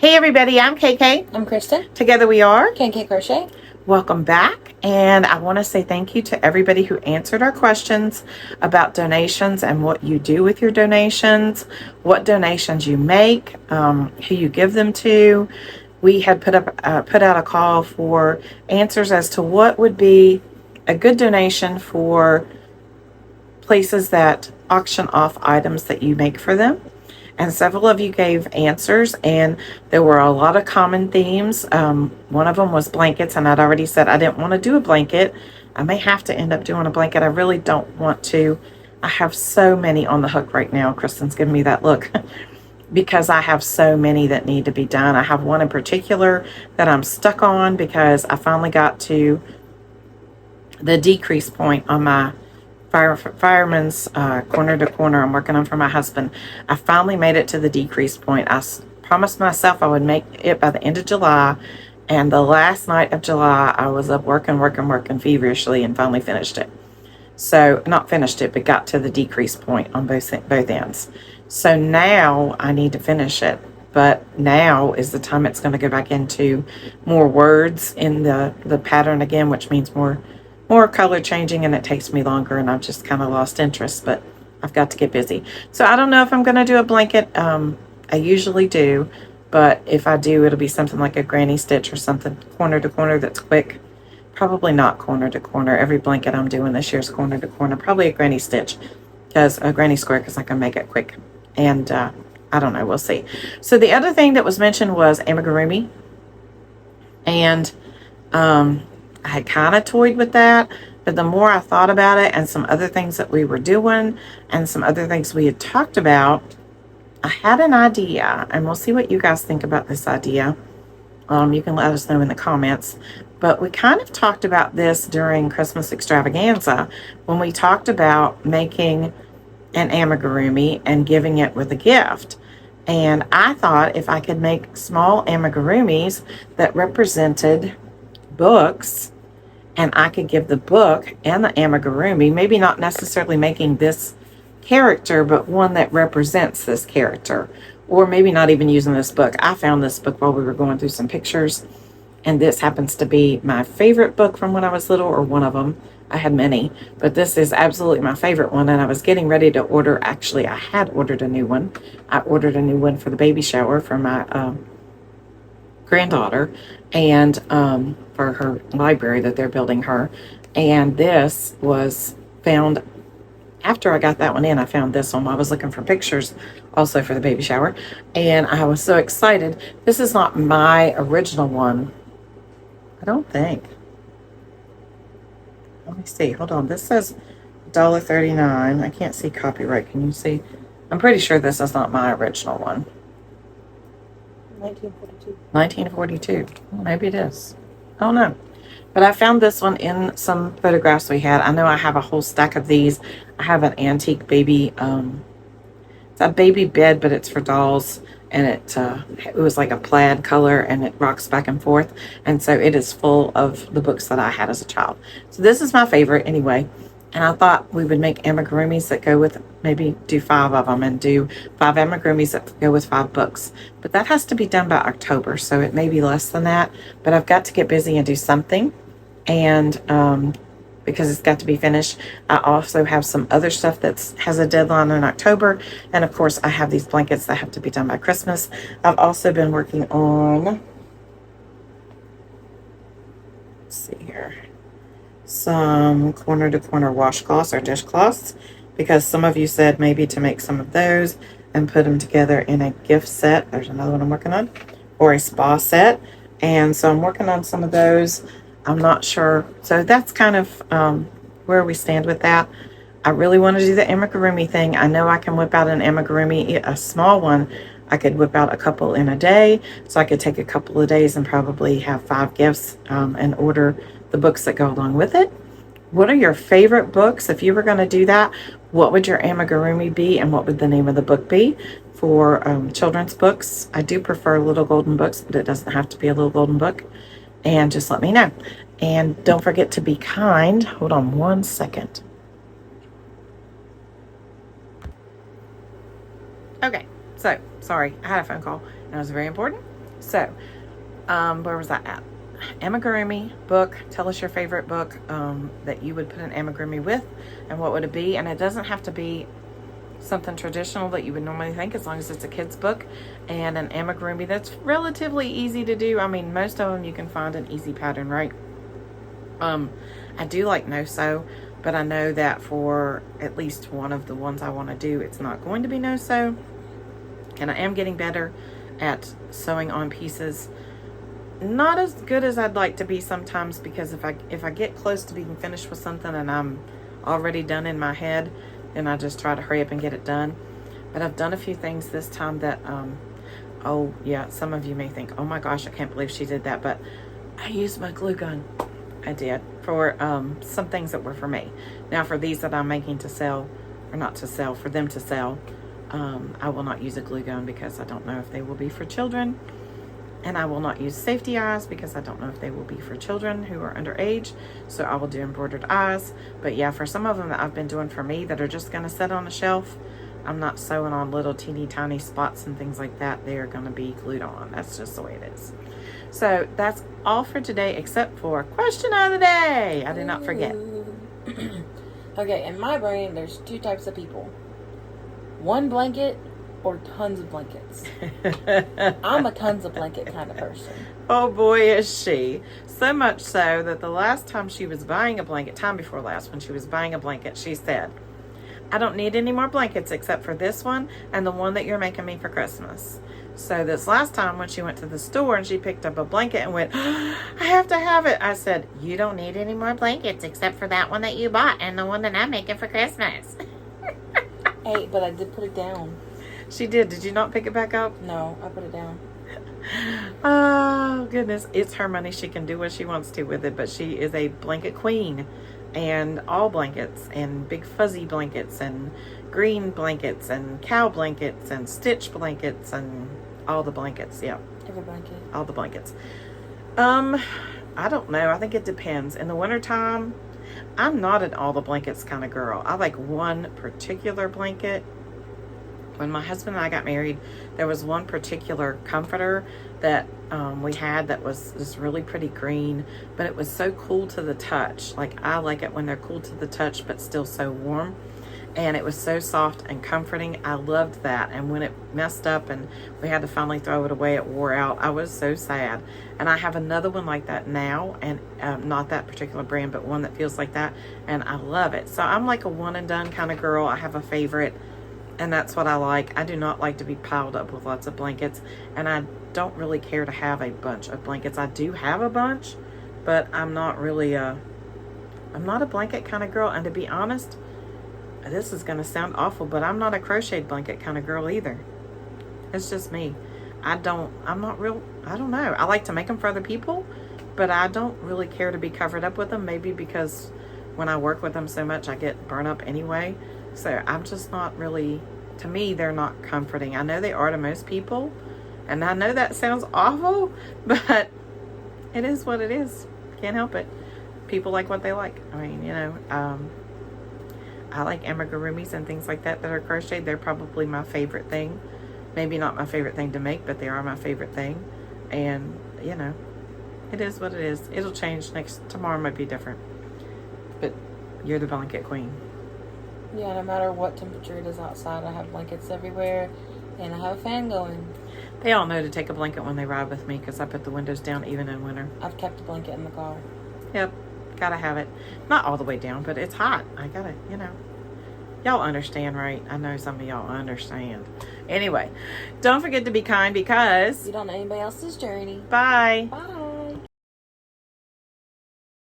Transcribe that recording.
Hey everybody, I'm KK. I'm Kristen. Together we are KK Crochet. Welcome back, and I want to say thank you to everybody who answered our questions about donations and what you do with your donations, what donations you make, who you give them to. We had put out a call for answers as to what would be a good donation for places that auction off items that you make for them. And several of you gave answers, and there were a lot of common themes. One of them was blankets, and I'd already said I didn't want to do a blanket. I may have to end up doing a blanket. I really don't want to. I have so many on the hook right now. Kristen's giving me that look because I have so many that need to be done. I have one in particular that I'm stuck on because I finally got to the decrease point on my fireman's corner to corner I'm working on for my husband. I finally made it to the decrease point. I promised myself I would make it by the end of July, and the last night of July I was up working feverishly and finally finished it. So not finished it, but got to the decrease point on both ends. So now I need to finish it, but now is the time it's going to go back into more words in the pattern again, which means more color changing, and it takes me longer, and I've just kind of lost interest, but I've got to get busy. So I don't know if I'm going to do a blanket. I usually do, but if I do, it'll be something like a granny stitch or something corner to corner that's quick. Probably not corner to corner. Every blanket I'm doing this year is corner to corner. Probably a granny stitch, because a granny square, because I can make it quick. And I don't know. We'll see. So the other thing that was mentioned was amigurumi, and I had kind of toyed with that, but the more I thought about it and some other things that we were doing and some other things we had talked about, I had an idea, and we'll see what you guys think about this idea. You can let us know in the comments, but we kind of talked about this during Christmas extravaganza when we talked about making an amigurumi and giving it with a gift. And I thought if I could make small amigurumis that represented books, and I could give the book and the amigurumi, maybe not necessarily making this character, but one that represents this character, or maybe not even using this book. I found this book while we were going through some pictures, and this happens to be my favorite book from when I was little, or one of them. I had many, but this is absolutely my favorite one, and I was getting ready to order. Actually, I had ordered a new one. I ordered a new one for the baby shower for my granddaughter, and for her library that they're building her. And this was found after I got that one in. I found this one. I was looking for pictures also for the baby shower, and I was so excited. This is not my original one, I don't think. Let me see. Hold on. This says $1.39. I can't see copyright. Can you see? I'm pretty sure this is not my original one. 1942. 1942. Well, maybe it is. I don't know. But I found this one in some photographs we had. I know I have a whole stack of these. I have an antique baby, it's a baby bed, but it's for dolls. And it was like a plaid color, and it rocks back and forth. And so it is full of the books that I had as a child. So this is my favorite anyway. And I thought we would make amigurumis that go with, maybe do 5 of them and do 5 amigurumis that go with 5 books. But that has to be done by October, so it may be less than that. But I've got to get busy and do something. And because it's got to be finished. I also have some other stuff that has a deadline in October. And of course, I have these blankets that have to be done by Christmas. I've also been working on, let's see here, some corner to corner washcloths or dishcloths, because some of you said maybe to make some of those and put them together in a gift set. There's another one I'm working on, or a spa set. And so I'm working on some of those. I'm not sure. So that's kind of where we stand with that. I really want to do the amigurumi thing. I know I can whip out an amigurumi, a small one. I could whip out a couple in a day. So I could take a couple of days and probably have 5 gifts and order the books that go along with it. What are your favorite books? If you were going to do that, what would your amigurumi be, and what would the name of the book be for children's books? I do prefer Little Golden Books, but it doesn't have to be a Little Golden Book. And just let me know. And don't forget to be kind. Hold on one second. Okay, so sorry, I had a phone call and it was very important. So, where was I at? Amigurumi book. Tell us your favorite book that you would put an amigurumi with, and what would it be? And it doesn't have to be something traditional that you would normally think, as long as it's a kid's book, and an amigurumi that's relatively easy to do. I mean, most of them you can find an easy pattern, right? I do like no sew, but I know that for at least one of the ones I want to do, it's not going to be no sew. And I am getting better at sewing on pieces. Not as good as I'd like to be sometimes, because if I get close to being finished with something and I'm already done in my head, then I just try to hurry up and get it done. But I've done a few things this time that, oh yeah, some of you may think, oh my gosh, I can't believe she did that, but I used my glue gun. I did for some things that were for me. Now for these that I'm making to sell, or not to sell, for them to sell, I will not use a glue gun because I don't know if they will be for children. And I will not use safety eyes because I don't know if they will be for children who are underage. So I will do embroidered eyes. But yeah, for some of them that I've been doing for me that are just going to sit on a shelf, I'm not sewing on little teeny tiny spots and things like that. They are going to be glued on. That's just the way it is. So that's all for today, except for question of the day. I did not forget. Okay, in my brain, there's two types of people. One blanket or tons of blankets. I'm a tons of blanket kind of person. Oh boy, is she. So much so that the last time she was buying a blanket, time before last, when she was buying a blanket, she said, I don't need any more blankets except for this one and the one that you're making me for Christmas. So this last time when she went to the store and she picked up a blanket and went, I have to have it. I said, you don't need any more blankets except for that one that you bought and the one that I'm making for Christmas. Hey, but I did put it down. She did. Did you not pick it back up? No, I put it down. Oh, goodness. It's her money. She can do what she wants to with it, but she is a blanket queen. And all blankets, and big fuzzy blankets, and green blankets, and cow blankets, and stitch blankets, and all the blankets. Yeah. Every blanket. All the blankets. I don't know. I think it depends. In the wintertime, I'm not an all the blankets kind of girl. I like one particular blanket. When my husband and I got married, there was one particular comforter that we had that was this really pretty green, but it was so cool to the touch. Like, I like it when they're cool to the touch, but still so warm. And it was so soft and comforting. I loved that. And when it messed up and we had to finally throw it away, it wore out. I was so sad. And I have another one like that now, and not that particular brand, but one that feels like that. And I love it. So I'm like a one and done kind of girl. I have a favorite, and that's what I like. I do not like to be piled up with lots of blankets, and I don't really care to have a bunch of blankets. I do have a bunch, but I'm not really I'm not a blanket kind of girl. And to be honest, this is going to sound awful, but I'm not a crocheted blanket kind of girl either. It's just me. I don't know. I like to make them for other people, but I don't really care to be covered up with them. Maybe because when I work with them so much, I get burnt up anyway. So I'm just not really, to me, they're not comforting. I know they are to most people, and I know that sounds awful, but it is what it is. Can't help it. People like what they like. I mean, you know, I like amigurumis and things like that are crocheted. They're probably my favorite thing. Maybe not my favorite thing to make, but they are my favorite thing. And, you know, it is what it is. It'll change tomorrow might be different. But you're the blanket queen. Yeah, no matter what temperature it is outside, I have blankets everywhere, and I have a fan going. They all know to take a blanket when they ride with me because I put the windows down even in winter. I've kept a blanket in the car. Yep, gotta have it. Not all the way down, but it's hot. I gotta, you know. Y'all understand, right? I know some of y'all understand. Anyway, don't forget to be kind because you don't know anybody else's journey. Bye. Bye.